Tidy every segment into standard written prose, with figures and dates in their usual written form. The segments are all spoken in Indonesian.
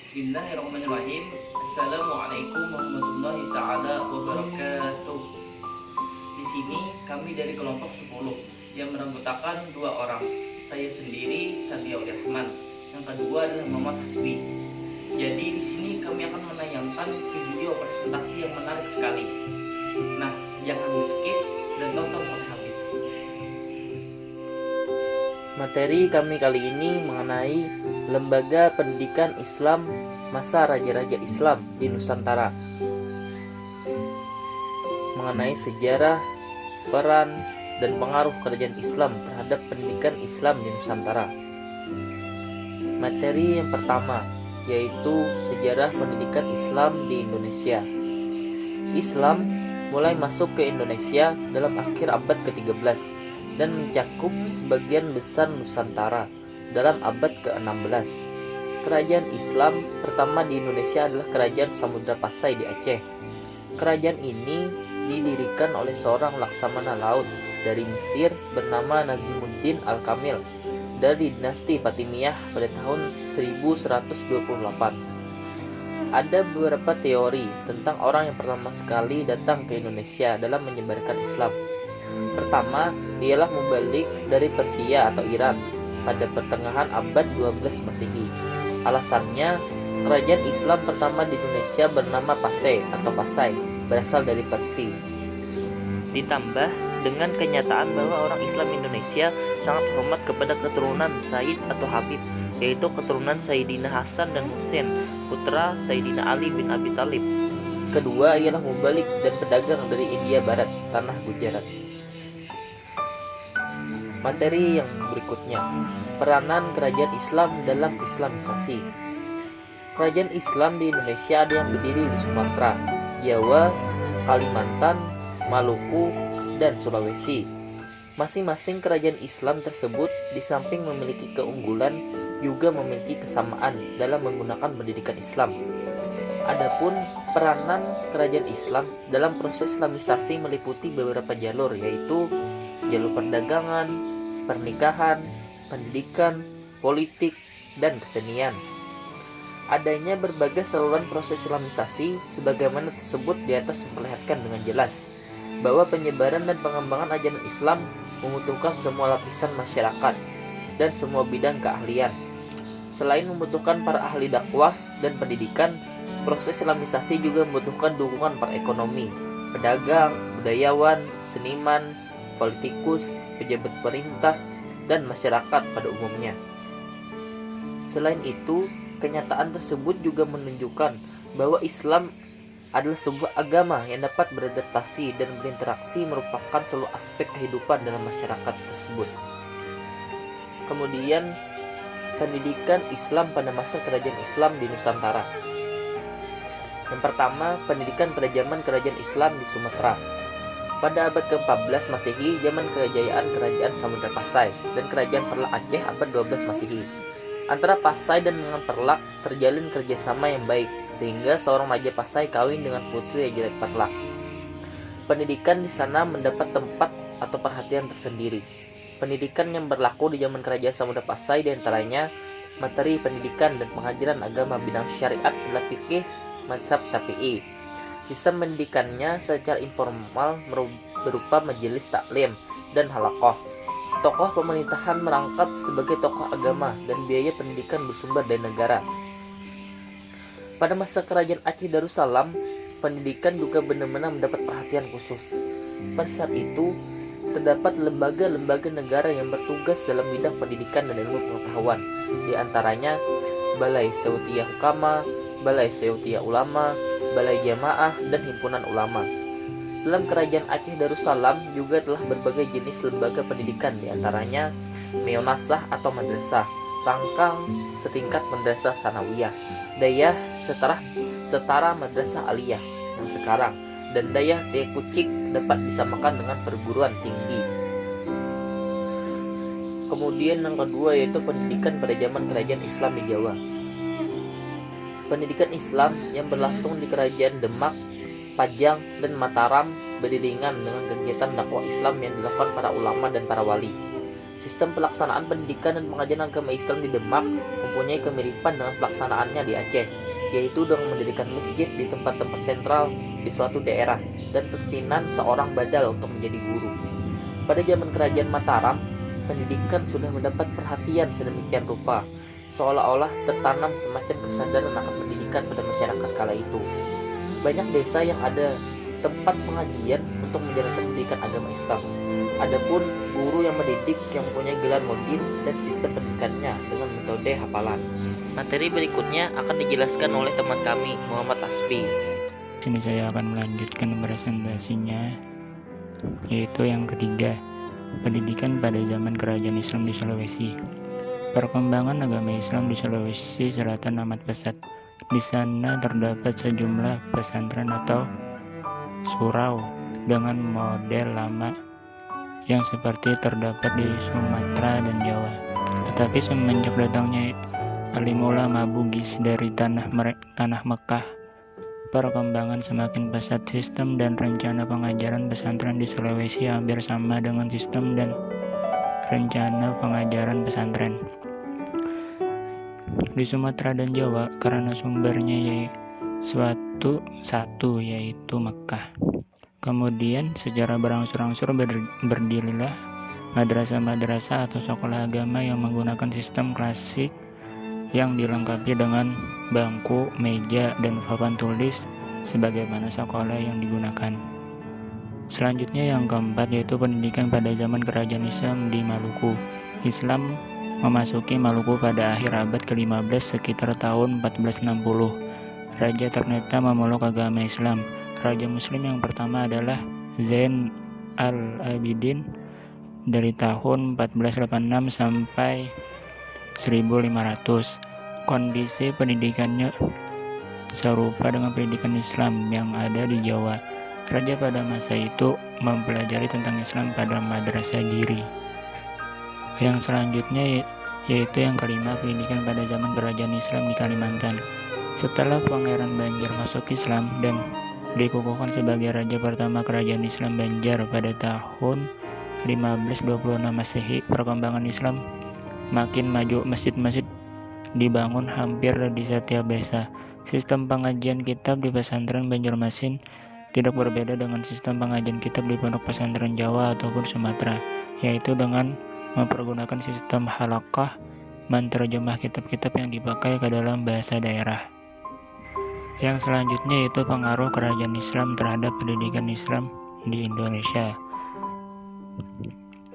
Bismillahirrahmanirrahim. Assalamualaikum warahmatullahi taala wabarakatuh. Di sini kami dari kelompok 10 yang beranggotakan 2 orang. Saya sendiri Sandiaul Rahman. Yang kedua adalah Muhammad Hasbi. Jadi di sini kami akan menayangkan video presentasi yang menarik sekali. Nah, jangan di skip dan tonton sampai habis. Materi kami kali ini mengenai Lembaga Pendidikan Islam Masa Raja-Raja Islam di Nusantara, mengenai sejarah, peran, dan pengaruh kerajaan Islam terhadap pendidikan Islam di Nusantara. Materi yang pertama yaitu sejarah pendidikan Islam di Indonesia. Islam mulai masuk ke Indonesia dalam akhir abad ke-13 dan mencakup sebagian besar Nusantara dalam abad ke-16. Kerajaan Islam pertama di Indonesia adalah Kerajaan Samudra Pasai di Aceh. Kerajaan ini didirikan oleh seorang laksamana laut dari Mesir bernama Nazimuddin Al-Kamil dari dinasti Fatimiyah pada tahun 1128. Ada beberapa teori tentang orang yang pertama sekali datang ke Indonesia dalam menyebarkan Islam. Pertama, ialah Mubalik dari Persia atau Iran pada pertengahan abad 12 Masehi. Alasannya, kerajaan Islam pertama di Indonesia bernama Pasai atau Pasai, berasal dari Persia. Ditambah dengan kenyataan bahwa orang Islam Indonesia sangat hormat kepada keturunan Said atau Habib, yaitu keturunan Sayyidina Hasan dan Husain, putra Sayyidina Ali bin Abi Thalib. Kedua ialah Mubalik dan pedagang dari India Barat, tanah Gujarat. Materi yang berikutnya, peranan kerajaan Islam dalam Islamisasi. Kerajaan Islam di Indonesia ada yang berdiri di Sumatera, Jawa, Kalimantan, Maluku, dan Sulawesi. Masing-masing kerajaan Islam tersebut di samping memiliki keunggulan juga memiliki kesamaan dalam menggunakan pendidikan Islam. Adapun peranan kerajaan Islam dalam proses Islamisasi meliputi beberapa jalur, yaitu jalur perdagangan, pernikahan, pendidikan, politik, dan kesenian. Adanya berbagai saluran proses Islamisasi sebagaimana tersebut di atas memperlihatkan dengan jelas bahwa penyebaran dan pengembangan ajaran Islam membutuhkan semua lapisan masyarakat dan semua bidang keahlian. Selain membutuhkan para ahli dakwah dan pendidikan, proses Islamisasi juga membutuhkan dukungan para ekonomi, pedagang, budayawan, seniman, politikus, pejabat perintah, dan masyarakat pada umumnya. Selain itu, kenyataan tersebut juga menunjukkan bahwa Islam adalah sebuah agama yang dapat beradaptasi dan berinteraksi merupakan seluruh aspek kehidupan dalam masyarakat tersebut. Kemudian, pendidikan Islam pada masa kerajaan Islam di Nusantara. Yang pertama, pendidikan pada zaman kerajaan Islam di Sumatera. Pada abad ke-14 Masehi, zaman kejayaan Kerajaan Samudra Pasai dan Kerajaan Perlak Aceh abad 12 Masehi. Antara Pasai dan dengan Perlak terjalin kerjasama yang baik, sehingga seorang Raja Pasai kawin dengan putri Raja Perlak. Pendidikan di sana mendapat tempat atau perhatian tersendiri. Pendidikan yang berlaku di zaman Kerajaan Samudra Pasai diantaranya materi pendidikan dan pengajaran agama bidang syariat adalah fikih mazhab Syafi'i. Sistem pendidikannya secara informal berupa majelis taklim dan halaqah. Tokoh pemerintahan merangkap sebagai tokoh agama dan biaya pendidikan bersumber dari negara. Pada masa kerajaan Aceh Darussalam, pendidikan juga benar-benar mendapat perhatian khusus. Pada saat itu, terdapat lembaga-lembaga negara yang bertugas dalam bidang pendidikan dan ilmu pengetahuan, di antaranya Balai Sautiyah Hukama, Balai Sautiyah Ulama, Balai Jamaah, dan Himpunan Ulama. Dalam kerajaan Aceh Darussalam juga telah berbagai jenis lembaga pendidikan, diantaranya Meonasah atau madrasah, Rangkang setingkat madrasah Tsanawiyah, Dayah setara madrasah Aliyah yang sekarang, dan Dayah Tekucik dapat disamakan dengan perguruan tinggi. Kemudian yang kedua yaitu pendidikan pada zaman kerajaan Islam di Jawa. Pendidikan Islam yang berlangsung di kerajaan Demak, Pajang, dan Mataram beriringan dengan kegiatan dakwah Islam yang dilakukan para ulama dan para wali. Sistem pelaksanaan pendidikan dan pengajaran agama Islam di Demak mempunyai kemiripan dengan pelaksanaannya di Aceh, yaitu dengan mendirikan masjid di tempat-tempat sentral di suatu daerah dan pimpinan seorang badal untuk menjadi guru. Pada zaman kerajaan Mataram, pendidikan sudah mendapat perhatian sedemikian rupa, seolah-olah tertanam semacam kesadaran akan pendidikan pada masyarakat kala itu. Banyak desa yang ada tempat pengajian untuk menjalankan pendidikan agama Islam. Adapun guru yang mendidik yang mempunyai gelar mudir dan sistem pendidikannya dengan metode hafalan. Materi berikutnya akan dijelaskan oleh teman kami, Muhammad Aspi. Sini saya akan melanjutkan presentasinya, yaitu yang ketiga, pendidikan pada zaman kerajaan Islam di Sulawesi. Perkembangan agama Islam di Sulawesi Selatan amat pesat. Di sana terdapat sejumlah pesantren atau surau dengan model lama yang seperti terdapat di Sumatera dan Jawa. Tetapi semenjak datangnya alim ulama Bugis dari tanah Mekah, perkembangan semakin pesat. Sistem dan rencana pengajaran pesantren di Sulawesi hampir sama dengan sistem dan rencana pengajaran pesantren di Sumatera dan Jawa, karena sumbernya satu yaitu Mekah. Kemudian secara berangsur-angsur berdirilah madrasah-madrasah atau sekolah agama yang menggunakan sistem klasik yang dilengkapi dengan bangku, meja, dan papan tulis sebagaimana sekolah yang digunakan. Selanjutnya yang keempat yaitu pendidikan pada zaman kerajaan Islam di Maluku. Islam memasuki Maluku pada akhir abad ke-15 sekitar tahun 1460. Raja Ternate memeluk agama Islam. Raja Muslim yang pertama adalah Zain al-Abidin dari tahun 1486 sampai 1500. Kondisi pendidikannya serupa dengan pendidikan Islam yang ada di Jawa. Raja pada masa itu mempelajari tentang Islam pada madrasah diri. Yang selanjutnya yaitu yang kelima, pendidikan pada zaman kerajaan Islam di Kalimantan. Setelah Pangeran Banjar masuk Islam dan dikukuhkan sebagai raja pertama kerajaan Islam Banjar pada tahun 1526 Masehi, perkembangan Islam makin maju. Masjid-masjid dibangun hampir di setiap desa. Sistem pengajian kitab di pesantren Banjarmasin tidak berbeda dengan sistem pengajian kitab di pondok pesantren Jawa ataupun Sumatera, yaitu dengan mempergunakan sistem halaqah, menerjemah kitab-kitab yang dipakai ke dalam bahasa daerah. Yang selanjutnya yaitu pengaruh kerajaan Islam terhadap pendidikan Islam di Indonesia.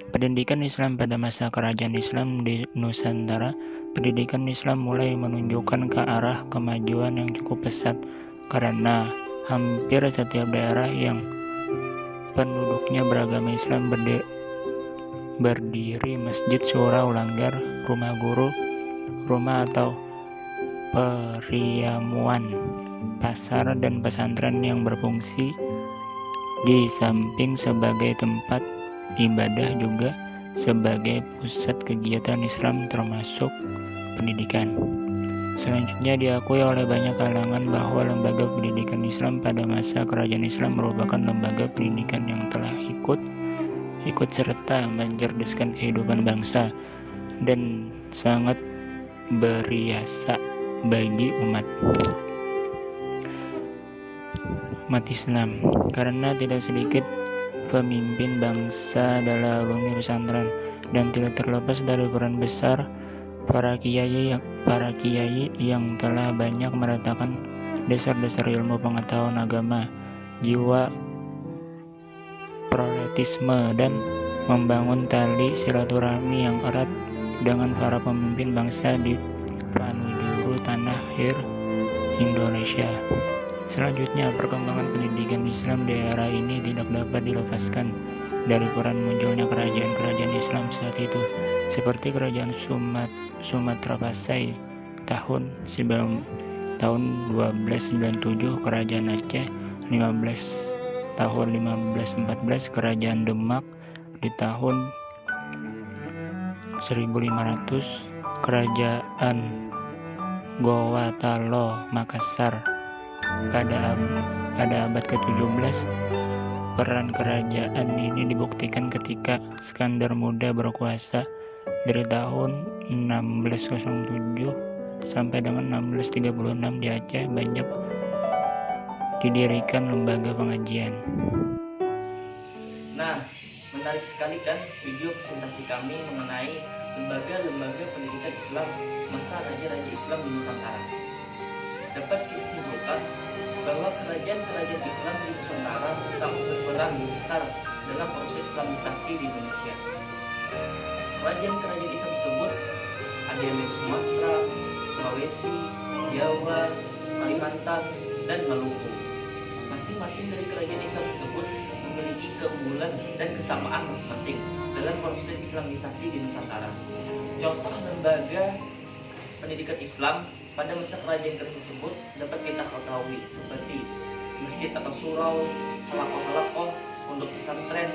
Pendidikan Islam pada masa kerajaan Islam di Nusantara, pendidikan Islam mulai menunjukkan ke arah kemajuan yang cukup pesat karena hampir setiap daerah yang penduduknya beragama Islam berdiri masjid, surau, langgar, rumah guru, rumah atau periamuan, pasar, dan pesantren yang berfungsi di samping sebagai tempat ibadah juga sebagai pusat kegiatan Islam termasuk pendidikan. Selanjutnya diakui oleh banyak kalangan bahwa lembaga pendidikan Islam pada masa kerajaan Islam merupakan lembaga pendidikan yang telah ikut serta mencerdaskan kehidupan bangsa dan sangat berjasa bagi umat Islam, karena tidak sedikit pemimpin bangsa adalah alumni pesantren dan tidak terlepas dari peran besar para kiai yang telah banyak meratakan dasar-dasar ilmu pengetahuan agama, jiwa proletisme, dan membangun tali silaturahmi yang erat dengan para pemimpin bangsa di penjuru tanah air Indonesia. Selanjutnya, perkembangan pendidikan Islam di era ini tidak dapat dilepaskan dari peran munculnya kerajaan-kerajaan Islam saat itu, seperti kerajaan Sumatera Pasai tahun 1297, kerajaan Aceh tahun 1514, kerajaan Demak di tahun 1500, kerajaan Gowatalo Makassar pada abad ke-17. Peran kerajaan ini dibuktikan ketika Skandar Muda berkuasa dari tahun 1607 sampai dengan 1636 di Aceh banyak didirikan lembaga pengajian. Nah, menarik sekali kan video presentasi kami mengenai lembaga-lembaga pendidikan Islam masa raja-raja Islam di Nusantara. Dapat kita simpulkan bahwa kerajaan-kerajaan Islam di Nusantara sangat berperan besar dalam proses Islamisasi di Indonesia. Kerajaan-kerajaan Islam tersebut ada yang dari Sumatera, Sulawesi, Jawa, Kalimantan, dan Maluku. Masing-masing dari kerajaan Islam tersebut memiliki keunggulan dan kesamaan masing-masing dalam proses Islamisasi di Nusantara. Contoh lembaga pendidikan Islam pada masa kerajaan tersebut dapat kita ketahui seperti masjid atau surau, halakoh-halakoh, pondok pesantren,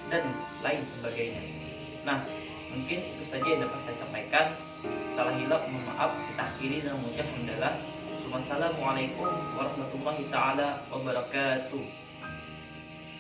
dan lain sebagainya. Nah, mungkin itu saja yang dapat saya sampaikan. Salah hilaf mohon maaf. Kita akhiri dengan mengucap hamdalah. Wassalamualaikum warahmatullahi taala wabarakatuh.